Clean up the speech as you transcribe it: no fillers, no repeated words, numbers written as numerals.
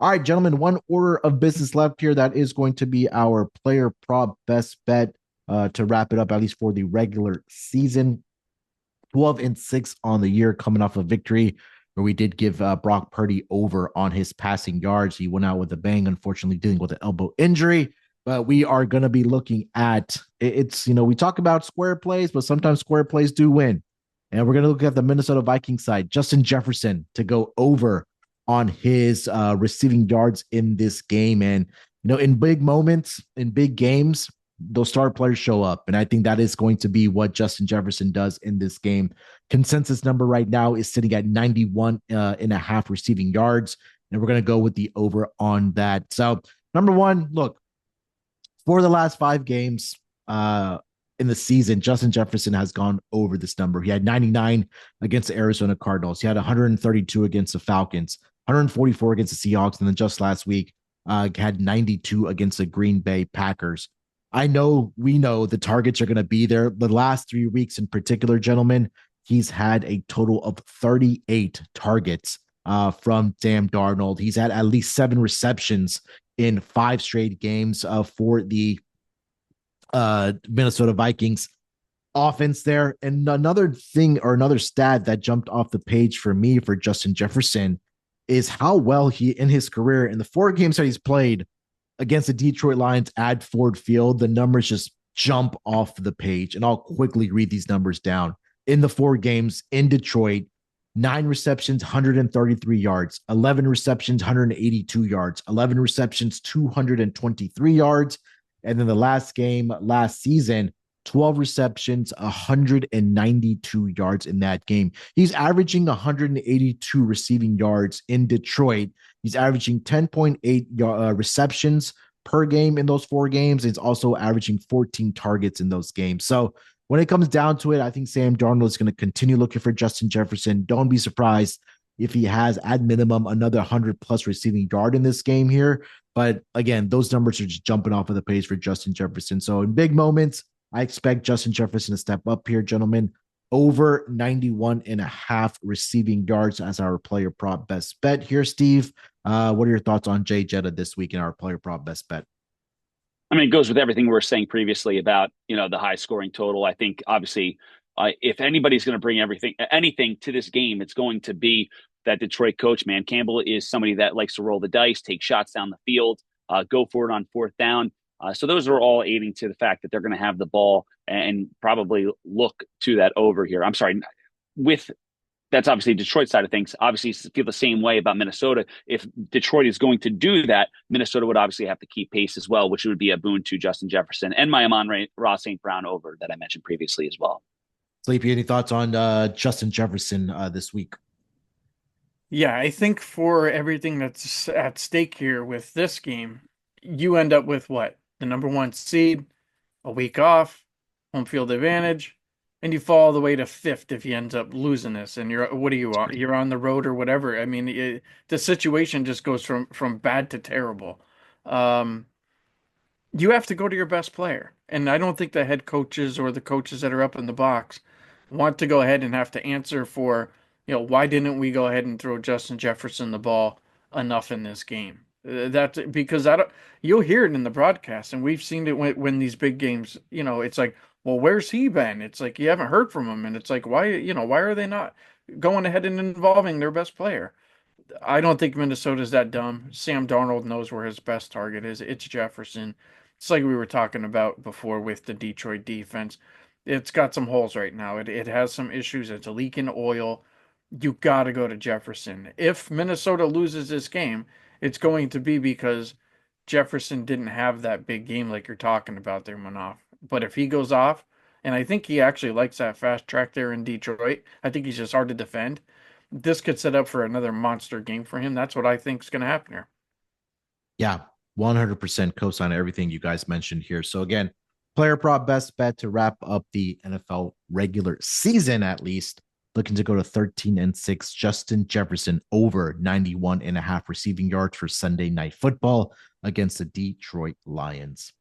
All right, gentlemen, one order of business left here. That is going to be our player prop best bet to wrap it up, at least for the regular season. 12-6 on the year, coming off a victory where we did give Brock Purdy over on his passing yards. He went out with a bang, unfortunately, dealing with an elbow injury. But we are going to be looking at it's, we talk about square plays, but sometimes square plays do win. And we're going to look at the Minnesota Vikings side, Justin Jefferson to go over on his receiving yards in this game. And, in big moments, in big games, those star players show up. And I think that is going to be what Justin Jefferson does in this game. Consensus number right now is sitting at 91 and a half receiving yards. And we're going to go with the over on that. So, number one, look, for the last 5 games in the season, Justin Jefferson has gone over this number. He had 99 against the Arizona Cardinals. He had 132 against the Falcons, 144 against the Seahawks. And then just last week, had 92 against the Green Bay Packers. We know the targets are going to be there. The last 3 weeks in particular, gentlemen, he's had a total of 38 targets from Sam Darnold. He's had at least 7 receptions in 5 straight games for the Minnesota Vikings offense there. And another thing or another stat that jumped off the page for me for Justin Jefferson is how well he, in his career, in the 4 games that he's played against the Detroit Lions at Ford Field, the numbers just jump off the page. And I'll quickly read these numbers down. In the 4 games in Detroit, 9 receptions, 133 yards, 11 receptions, 182 yards, 11 receptions, 223 yards. And then the last game last season, 12 receptions, 192 yards in that game. He's averaging 182 receiving yards in Detroit. He's averaging 10.8 receptions per game in those 4 games. He's also averaging 14 targets in those games. So when it comes down to it, I think Sam Darnold is going to continue looking for Justin Jefferson. Don't be surprised if he has at minimum another 100 plus receiving yard in this game here. But again, those numbers are just jumping off of the page for Justin Jefferson. So in big moments, I expect Justin Jefferson to step up here, gentlemen. Over 91 and a half receiving yards as our player prop best bet here, Steve. What are your thoughts on Jay Jetta this week in our player prop best bet? I mean, it goes with everything we were saying previously about, the high scoring total. I think obviously, if anybody's going to bring anything to this game, it's going to be that Detroit coach, man. Campbell is somebody that likes to roll the dice, take shots down the field, go for it on 4th down. So those are all aiding to the fact that they're going to have the ball and probably look to that over here. I'm sorry, with that's obviously Detroit side of things. Obviously, feel the same way about Minnesota. If Detroit is going to do that, Minnesota would obviously have to keep pace as well, which would be a boon to Justin Jefferson and my Amon-Ra St. Brown over that I mentioned previously as well. Sleepy, any thoughts on Justin Jefferson this week? Yeah, I think for everything that's at stake here with this game, you end up with what? The number 1 seed, a week off, home field advantage, and you fall all the way to 5th if he ends up losing this. And you're on the road or whatever. I mean, the situation just goes from bad to terrible. Um, you have to go to your best player. And I don't think the head coaches or the coaches that are up in the box want to go ahead and have to answer for, why didn't we go ahead and throw Justin Jefferson the ball enough in this game? That's because you'll hear it in the broadcast, and we've seen it when these big games, it's like, well, where's he been? It's like you haven't heard from him, and it's like, why are they not going ahead and involving their best player? I don't think Minnesota's that dumb. Sam Darnold knows where his best target is. It's Jefferson. It's like we were talking about before with the Detroit defense. It's got some holes right now. It has some issues. It's leaking oil. You got to go to Jefferson. If Minnesota loses this game, it's going to be because Jefferson didn't have that big game like you're talking about there, Munaf. But if he goes off, and I think he actually likes that fast track there in Detroit, I think he's just hard to defend. This could set up for another monster game for him. That's what I think is going to happen here. Yeah, 100% co-sign everything you guys mentioned here. So again, player prop best bet to wrap up the NFL regular season, at least. Looking to go to 13-6. Justin Jefferson over 91 and a half receiving yards for Sunday Night Football against the Detroit Lions.